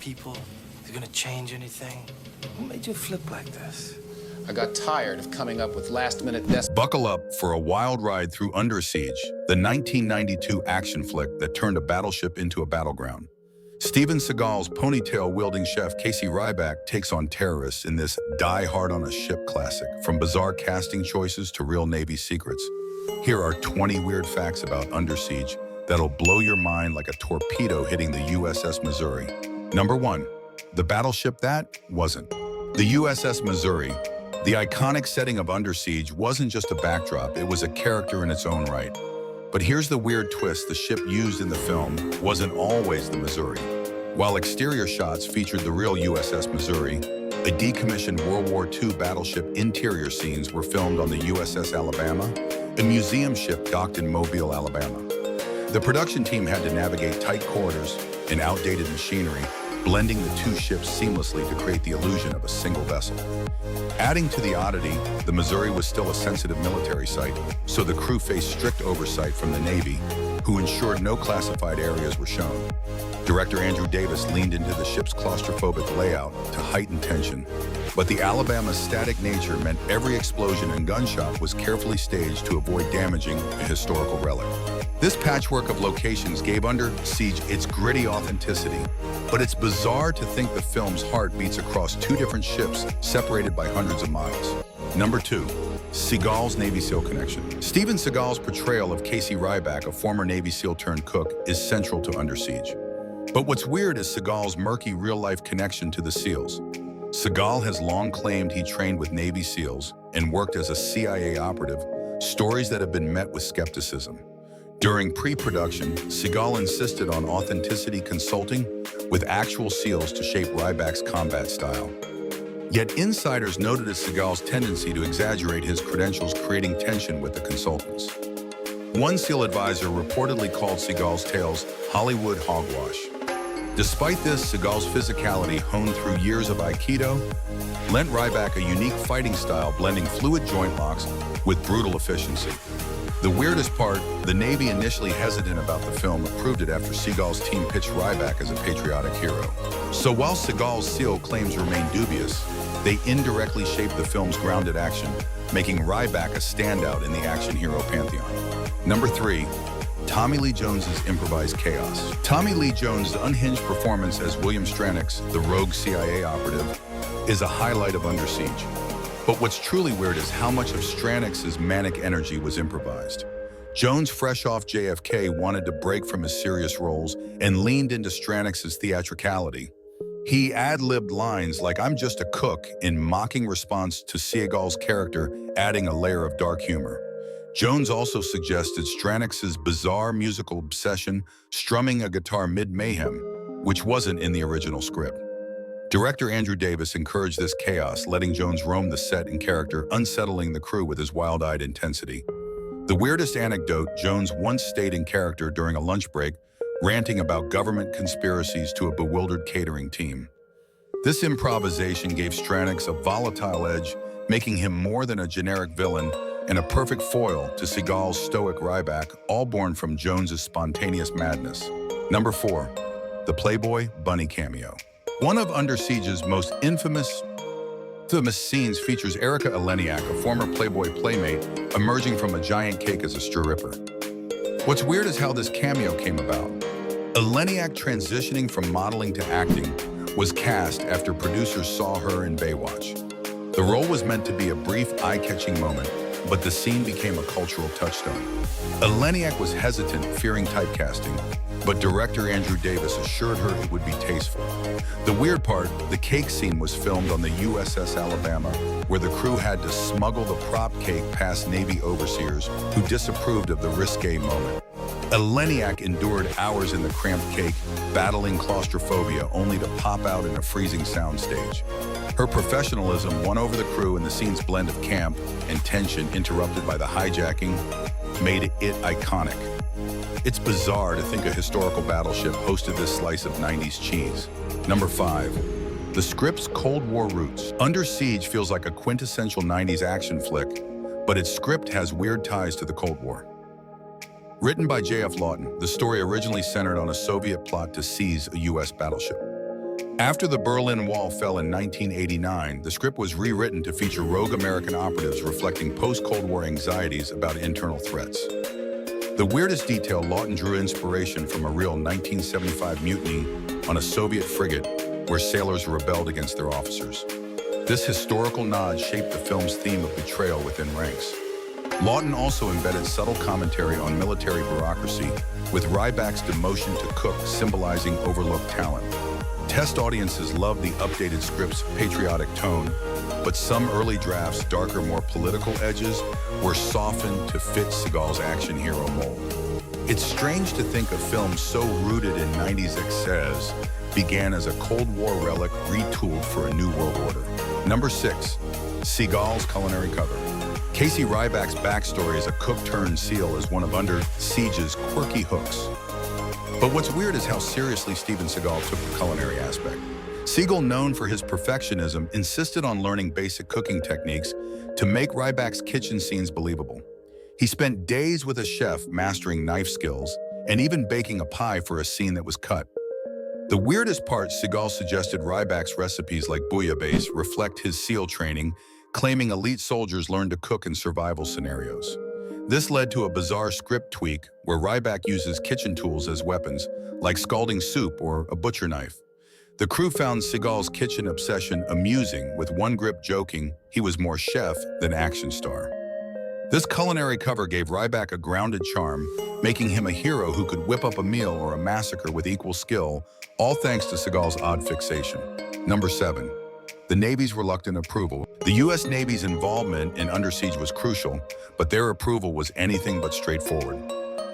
people? Is it gonna change anything? What made you flip like this? I got tired of coming up with last-minute best. Buckle up for a wild ride through Under Siege, the 1992 action flick that turned a battleship into a battleground. Steven Seagal's ponytail-wielding chef Casey Ryback takes on terrorists in this die-hard-on-a-ship classic, from bizarre casting choices to real Navy secrets. Here are 20 weird facts about Under Siege that'll blow your mind like a torpedo hitting the USS Missouri. Number 1, the battleship that wasn't. The USS Missouri, the iconic setting of Under Siege, wasn't just a backdrop, it was a character in its own right. But here's the weird twist: the ship used in the film wasn't always the Missouri. While exterior shots featured the real USS Missouri, a decommissioned World War II battleship interior scenes were filmed on the USS Alabama, a museum ship docked in Mobile, Alabama. The production team had to navigate tight corridors and outdated machinery, blending the two ships seamlessly to create the illusion of a single vessel. Adding to the oddity, the Missouri was still a sensitive military site, so the crew faced strict oversight from the Navy, who ensured no classified areas were shown. Director Andrew Davis leaned into the ship's claustrophobic layout to heighten tension, but the Alabama's static nature meant every explosion and gunshot was carefully staged to avoid damaging a historical relic. This patchwork of locations gave Under Siege its gritty authenticity, but it's bizarre to think the film's heart beats across two different ships separated by hundreds of miles. Number 2, Seagal's Navy SEAL connection. Steven Seagal's portrayal of Casey Ryback, a former Navy SEAL turned cook, is central to Under Siege. But what's weird is Seagal's murky real-life connection to the SEALs. Seagal has long claimed he trained with Navy SEALs and worked as a CIA operative, stories that have been met with skepticism. During pre-production, Seagal insisted on authenticity consulting with actual SEALs to shape Ryback's combat style. Yet insiders noted Seagal's tendency to exaggerate his credentials, creating tension with the consultants. One SEAL advisor reportedly called Seagal's tales Hollywood hogwash. Despite this, Seagal's physicality, honed through years of Aikido, lent Ryback a unique fighting style, blending fluid joint locks with brutal efficiency. The weirdest part, the Navy, initially hesitant about the film, approved it after Seagal's team pitched Ryback as a patriotic hero. So while Seagal's SEAL claims remain dubious, they indirectly shaped the film's grounded action, making Ryback a standout in the action hero pantheon. Number 3, Tommy Lee Jones's improvised chaos. Tommy Lee Jones' unhinged performance as William Stranix, the rogue CIA operative, is a highlight of Under Siege. But what's truly weird is how much of Stranix's manic energy was improvised. Jones, fresh off JFK, wanted to break from his serious roles and leaned into Stranix's theatricality. He ad-libbed lines like "I'm just a cook" in mocking response to Seagal's character, adding a layer of dark humor. Jones also suggested Stranix's bizarre musical obsession, strumming a guitar mid-mayhem, which wasn't in the original script. Director Andrew Davis encouraged this chaos, letting Jones roam the set in character, unsettling the crew with his wild-eyed intensity. The weirdest anecdote, Jones once stayed in character during a lunch break, ranting about government conspiracies to a bewildered catering team. This improvisation gave Stranix a volatile edge, making him more than a generic villain and a perfect foil to Seagal's stoic Ryback, all born from Jones's spontaneous madness. Number 4, the Playboy Bunny cameo. One of Under Siege's most infamous scenes features Erika Eleniak, a former Playboy playmate, emerging from a giant cake as a stripper. What's weird is how this cameo came about. Eleniak, transitioning from modeling to acting, was cast after producers saw her in Baywatch. The role was meant to be a brief, eye-catching moment, but the scene became a cultural touchstone. Eleniak was hesitant, fearing typecasting, but director Andrew Davis assured her it would be tasteful. The weird part, the cake scene was filmed on the USS Alabama, where the crew had to smuggle the prop cake past Navy overseers who disapproved of the risque moment. Eleniak endured hours in the cramped cake, battling claustrophobia, only to pop out in a freezing soundstage. Her professionalism won over the crew, and the scene's blend of camp and tension, interrupted by the hijacking, made it iconic. It's bizarre to think a historical battleship hosted this slice of 90s cheese. Number 5, the script's Cold War roots. Under Siege feels like a quintessential 90s action flick, but its script has weird ties to the Cold War. Written by J.F. Lawton, the story originally centered on a Soviet plot to seize a U.S. battleship. After the Berlin Wall fell in 1989, the script was rewritten to feature rogue American operatives reflecting post-Cold War anxieties about internal threats. The weirdest detail, Lawton drew inspiration from a real 1975 mutiny on a Soviet frigate where sailors rebelled against their officers. This historical nod shaped the film's theme of betrayal within ranks. Lawton also embedded subtle commentary on military bureaucracy, with Ryback's demotion to cook symbolizing overlooked talent. Test audiences loved the updated script's patriotic tone, but some early drafts' darker, more political edges were softened to fit Seagal's action hero mold. It's strange to think a film so rooted in 90s excess began as a Cold War relic retooled for a new world order. Number 6, Seagal's culinary cover. Casey Ryback's backstory as a cook-turned-SEAL is one of Under Siege's quirky hooks. But what's weird is how seriously Steven Seagal took the culinary aspect. Seagal, known for his perfectionism, insisted on learning basic cooking techniques to make Ryback's kitchen scenes believable. He spent days with a chef mastering knife skills and even baking a pie for a scene that was cut. The weirdest part, Seagal suggested Ryback's recipes like bouillabaisse reflect his SEAL training, claiming elite soldiers learn to cook in survival scenarios. This led to a bizarre script tweak where Ryback uses kitchen tools as weapons, like scalding soup or a butcher knife. The crew found Seagal's kitchen obsession amusing, with one grip joking he was more chef than action star. This culinary cover gave Ryback a grounded charm, making him a hero who could whip up a meal or a massacre with equal skill, all thanks to Seagal's odd fixation. Number 7. The Navy's reluctant approval. The U.S. Navy's involvement in Under Siege was crucial, but their approval was anything but straightforward.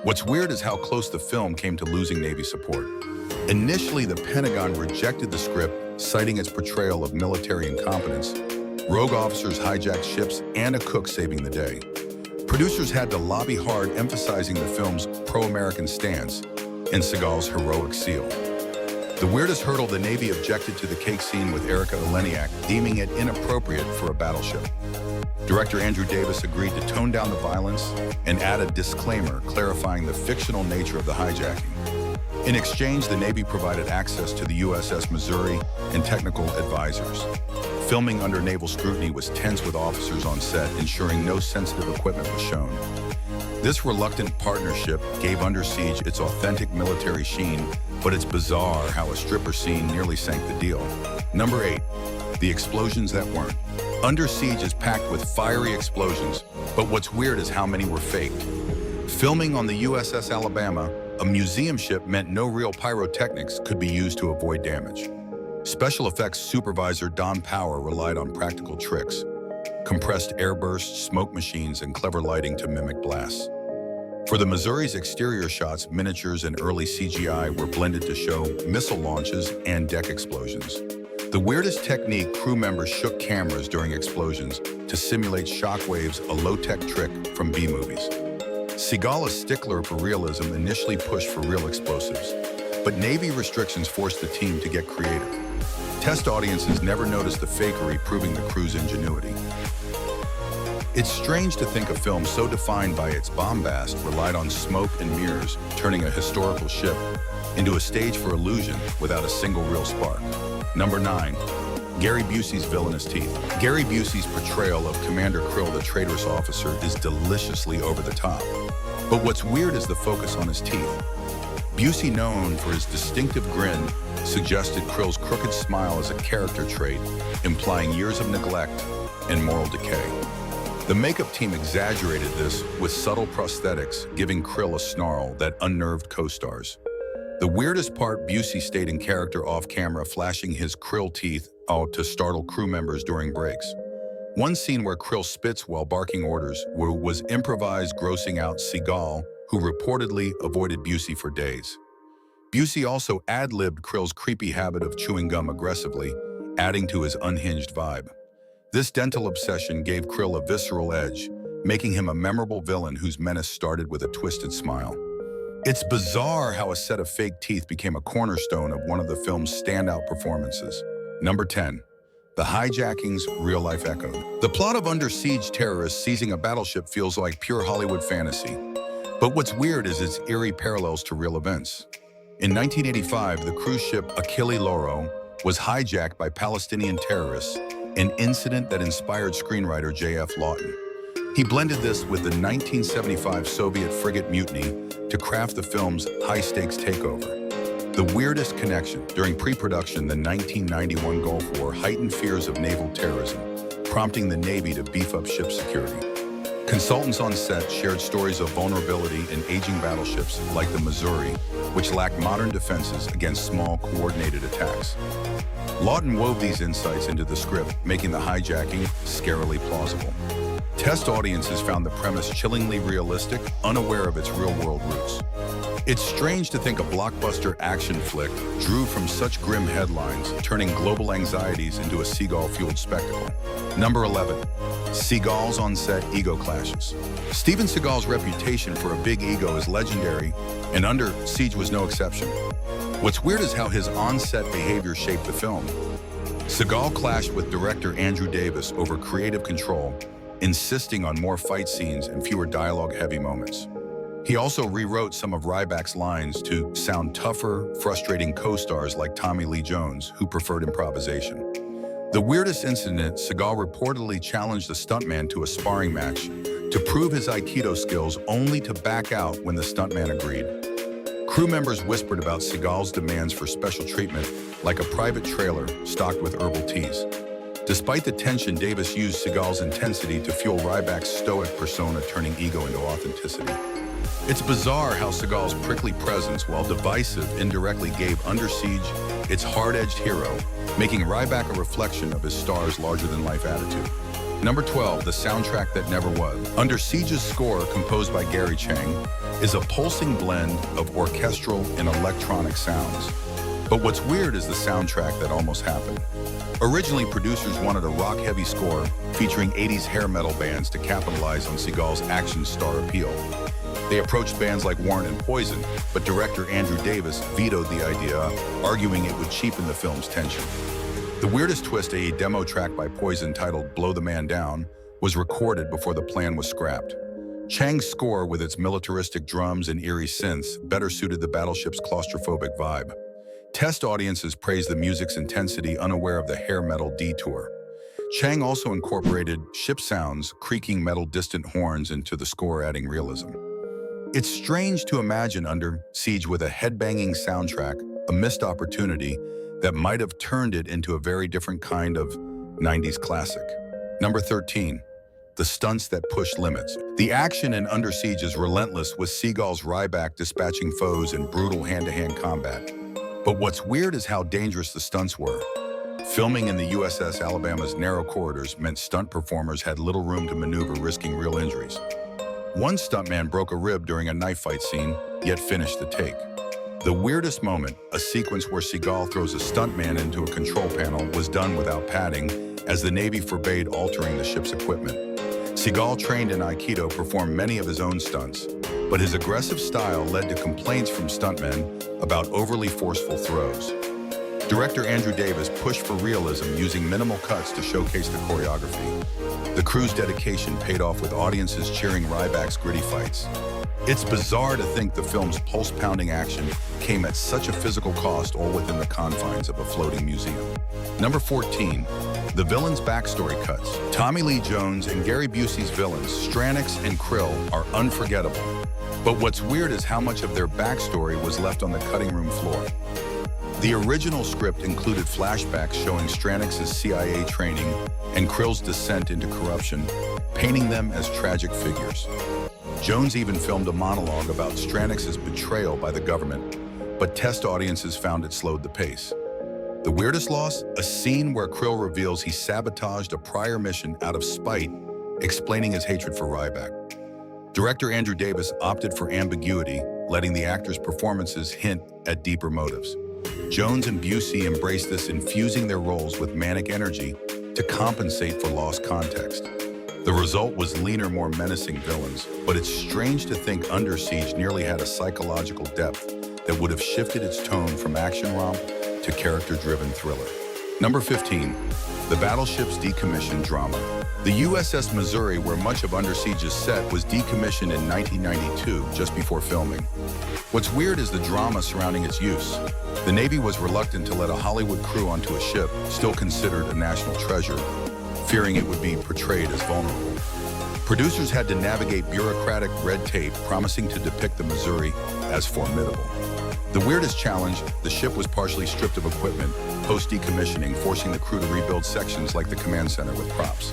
What's weird is how close the film came to losing Navy support. Initially, the Pentagon rejected the script, citing its portrayal of military incompetence, rogue officers hijacked ships, and a cook saving the day. Producers had to lobby hard, emphasizing the film's pro-American stance and Seagal's heroic SEAL. The weirdest hurdle, the Navy objected to the cake scene with Erika Eleniak, deeming it inappropriate for a battleship. Director Andrew Davis agreed to tone down the violence and add a disclaimer clarifying the fictional nature of the hijacking. In exchange, the Navy provided access to the USS Missouri and technical advisors. Filming under naval scrutiny was tense, with officers on set ensuring no sensitive equipment was shown. This reluctant partnership gave Under Siege its authentic military sheen, but it's bizarre how a stripper scene nearly sank the deal. Number 8, the explosions that weren't. Under Siege is packed with fiery explosions, but what's weird is how many were faked. Filming on the USS Alabama, a museum ship, meant no real pyrotechnics could be used to avoid damage. Special effects supervisor Don Power relied on practical tricks, compressed airbursts, smoke machines, and clever lighting to mimic blasts. For the Missouri's exterior shots, miniatures and early CGI were blended to show missile launches and deck explosions. The weirdest technique, crew members shook cameras during explosions to simulate shockwaves, a low-tech trick from B-movies. Seagal, a stickler for realism, initially pushed for real explosives, but Navy restrictions forced the team to get creative. Test audiences never noticed the fakery, proving the crew's ingenuity. It's strange to think a film so defined by its bombast relied on smoke and mirrors, turning a historical ship into a stage for illusion without a single real spark. Number 9, Gary Busey's villainous teeth. Gary Busey's portrayal of Commander Krill, the traitorous officer, is deliciously over the top. But what's weird is the focus on his teeth. Busey, known for his distinctive grin, suggested Krill's crooked smile as a character trait, implying years of neglect and moral decay. The makeup team exaggerated this with subtle prosthetics, giving Krill a snarl that unnerved co-stars. The weirdest part, Busey stayed in character off-camera, flashing his Krill teeth out to startle crew members during breaks. One scene where Krill spits while barking orders was improvised, grossing out Seagal, who reportedly avoided Busey for days. Busey also ad-libbed Krill's creepy habit of chewing gum aggressively, adding to his unhinged vibe. This dental obsession gave Krill a visceral edge, making him a memorable villain whose menace started with a twisted smile. It's bizarre how a set of fake teeth became a cornerstone of one of the film's standout performances. Number 10, the hijacking's real-life echo. The plot of Under Siege terrorists seizing a battleship feels like pure Hollywood fantasy. But what's weird is its eerie parallels to real events. In 1985, the cruise ship Achille Lauro was hijacked by Palestinian terrorists, an incident that inspired screenwriter J.F. Lawton. He blended this with the 1975 Soviet frigate mutiny to craft the film's high-stakes takeover. The weirdest connection: during pre-production, the 1991 Gulf War heightened fears of naval terrorism, prompting the Navy to beef up ship security. Consultants on set shared stories of vulnerability in aging battleships like the Missouri, which lacked modern defenses against small, coordinated attacks. Lawton wove these insights into the script, making the hijacking scarily plausible. Test audiences found the premise chillingly realistic, unaware of its real-world roots. It's strange to think a blockbuster action flick drew from such grim headlines, turning global anxieties into a Seagal-fueled spectacle. Number 11. Seagal's on-set ego clashes. Steven Seagal's reputation for a big ego is legendary, and Under Siege was no exception. What's weird is how his on-set behavior shaped the film. Seagal clashed with director Andrew Davis over creative control, insisting on more fight scenes and fewer dialogue-heavy moments. He also rewrote some of Ryback's lines to sound tougher, frustrating co-stars like Tommy Lee Jones, who preferred improvisation. The weirdest incident: Seagal reportedly challenged a stuntman to a sparring match to prove his Aikido skills, only to back out when the stuntman agreed. Crew members whispered about Seagal's demands for special treatment, like a private trailer stocked with herbal teas. Despite the tension, Davis used Seagal's intensity to fuel Ryback's stoic persona, turning ego into authenticity. It's bizarre how Seagal's prickly presence, while divisive, indirectly gave Under Siege its hard-edged hero, making Ryback a reflection of his star's larger-than-life attitude. Number 12, the soundtrack that never was. Under Siege's score, composed by Gary Chang, is a pulsing blend of orchestral and electronic sounds. But what's weird is the soundtrack that almost happened. Originally, producers wanted a rock-heavy score featuring 80s hair metal bands to capitalize on Seagal's action star appeal. They approached bands like Warrant and Poison, but director Andrew Davis vetoed the idea, arguing it would cheapen the film's tension. The weirdest twist: a demo track by Poison titled "Blow the Man Down" was recorded before the plan was scrapped. Chang's score, with its militaristic drums and eerie synths, better suited the battleship's claustrophobic vibe. Test audiences praised the music's intensity, unaware of the hair metal detour. Chang also incorporated ship sounds, creaking metal distant horns, into the score, adding realism. It's strange to imagine Under Siege with a headbanging soundtrack, a missed opportunity that might have turned it into a very different kind of 90s classic. Number 13. The stunts that push limits. The action in Under Siege is relentless, with Seagal's Ryback dispatching foes in brutal hand-to-hand combat. But what's weird is how dangerous the stunts were. Filming in the USS Alabama's narrow corridors meant stunt performers had little room to maneuver, risking real injuries. One stuntman broke a rib during a knife fight scene, yet finished the take. The weirdest moment, a sequence where Seagal throws a stuntman into a control panel, was done without padding, as the Navy forbade altering the ship's equipment. Seagal, trained in Aikido, performed many of his own stunts, but his aggressive style led to complaints from stuntmen about overly forceful throws. Director Andrew Davis pushed for realism, using minimal cuts to showcase the choreography. The crew's dedication paid off, with audiences cheering Ryback's gritty fights. It's bizarre to think the film's pulse-pounding action came at such a physical cost, all within the confines of a floating museum. Number 14. The villains' backstory cuts. Tommy Lee Jones and Gary Busey's villains, Stranix and Krill, are unforgettable. But what's weird is how much of their backstory was left on the cutting room floor. The original script included flashbacks showing Stranix's CIA training and Krill's descent into corruption, painting them as tragic figures. Jones even filmed a monologue about Stranix's betrayal by the government, but test audiences found it slowed the pace. The weirdest loss? A scene where Krill reveals he sabotaged a prior mission out of spite, explaining his hatred for Ryback. Director Andrew Davis opted for ambiguity, letting the actors' performances hint at deeper motives. Jones and Busey embraced this, infusing their roles with manic energy to compensate for lost context. The result was leaner, more menacing villains, but it's strange to think Under Siege nearly had a psychological depth that would have shifted its tone from action romp to character-driven thriller. Number 15, the battleship's decommissioned drama. The USS Missouri, where much of Under Siege is set, was decommissioned in 1992, just before filming. What's weird is the drama surrounding its use. The Navy was reluctant to let a Hollywood crew onto a ship, still considered a national treasure, fearing it would be portrayed as vulnerable. Producers had to navigate bureaucratic red tape, promising to depict the Missouri as formidable. The weirdest challenge, the ship was partially stripped of equipment, post-decommissioning, forcing the crew to rebuild sections like the command center with props.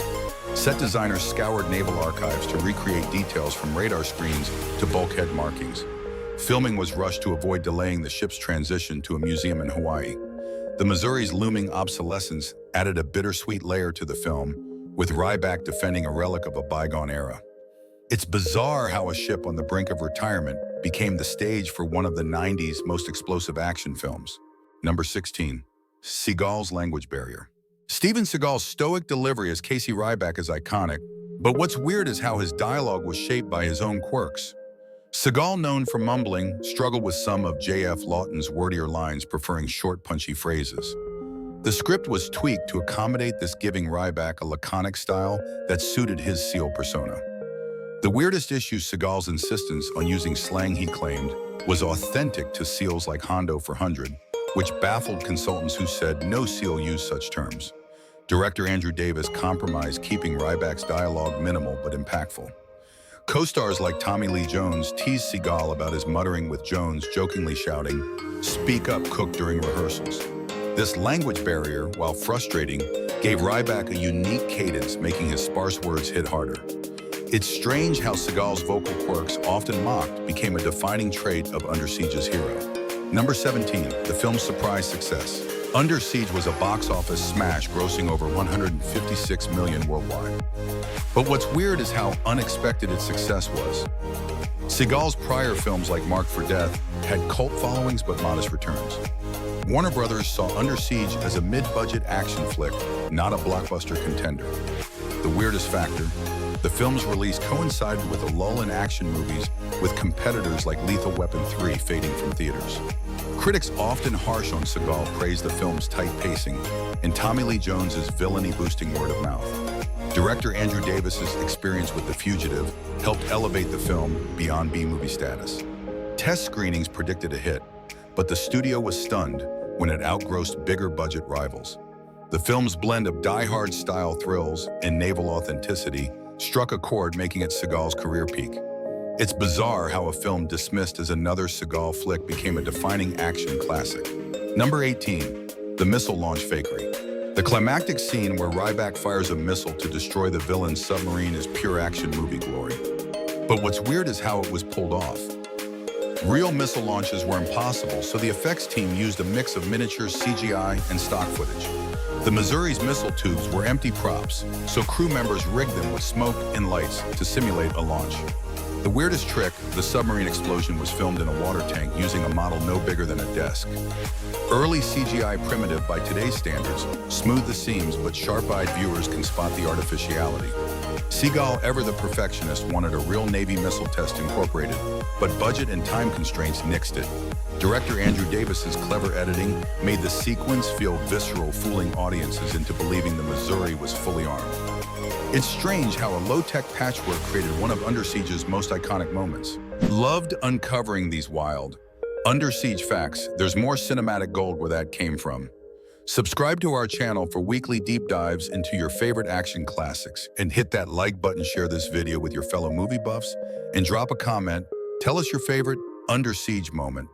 Set designers scoured naval archives to recreate details from radar screens to bulkhead markings. Filming was rushed to avoid delaying the ship's transition to a museum in Hawaii. The Missouri's looming obsolescence added a bittersweet layer to the film, with Ryback defending a relic of a bygone era. It's bizarre how a ship on the brink of retirement became the stage for one of the 90s most explosive action films. Number 16, Seagal's language barrier. Steven Seagal's stoic delivery as Casey Ryback is iconic, but what's weird is how his dialogue was shaped by his own quirks. Seagal, known for mumbling, struggled with some of J.F. Lawton's wordier lines, preferring short, punchy phrases. The script was tweaked to accommodate this, giving Ryback a laconic style that suited his SEAL persona. The weirdest issue, Seagal's insistence on using slang he claimed was authentic to SEALs like Hondo for 100, which baffled consultants who said no SEAL used such terms. Director Andrew Davis compromised, keeping Ryback's dialogue minimal but impactful. Co-stars like Tommy Lee Jones teased Seagal about his muttering, with Jones jokingly shouting, "Speak up, cook," during rehearsals. This language barrier, while frustrating, gave Ryback a unique cadence, making his sparse words hit harder. It's strange how Seagal's vocal quirks, often mocked, became a defining trait of Under Siege's hero. Number 17, the film's surprise success. Under Siege was a box office smash, grossing over $156 million worldwide. But what's weird is how unexpected its success was. Seagal's prior films like Marked for Death had cult followings but modest returns. Warner Brothers saw Under Siege as a mid-budget action flick, not a blockbuster contender. The weirdest factor, the film's release coincided with a lull in action movies, with competitors like Lethal Weapon 3 fading from theaters. Critics, often harsh on Seagal, praised the film's tight pacing and Tommy Lee Jones's villainy-boosting word of mouth. Director Andrew Davis's experience with The Fugitive helped elevate the film beyond B-movie status. Test screenings predicted a hit, but the studio was stunned when it outgrossed bigger-budget rivals. The film's blend of die-hard style thrills and naval authenticity struck a chord, making it Seagal's career peak. It's bizarre how a film dismissed as another Seagal flick became a defining action classic. Number 18, the missile launch fakery. The climactic scene where Ryback fires a missile to destroy the villain's submarine is pure action movie glory. But what's weird is how it was pulled off. Real missile launches were impossible, so the effects team used a mix of miniatures, CGI, and stock footage. The Missouri's missile tubes were empty props, so crew members rigged them with smoke and lights to simulate a launch. The weirdest trick, the submarine explosion, was filmed in a water tank using a model no bigger than a desk. Early CGI, primitive by today's standards, smoothed the seams, but sharp-eyed viewers can spot the artificiality. Seagal, ever the perfectionist, wanted a real Navy missile test incorporated, but budget and time constraints nixed it. Director Andrew Davis's clever editing made the sequence feel visceral, fooling audiences into believing the Missouri was fully armed. It's strange how a low-tech patchwork created one of Under Siege's most iconic moments. Loved uncovering these wild Under Siege facts. There's more cinematic gold where that came from. Subscribe to our channel for weekly deep dives into your favorite action classics, and hit that like button, share this video with your fellow movie buffs, and drop a comment. Tell us your favorite Under Siege moment.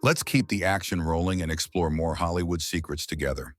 Let's keep the action rolling and explore more Hollywood secrets together.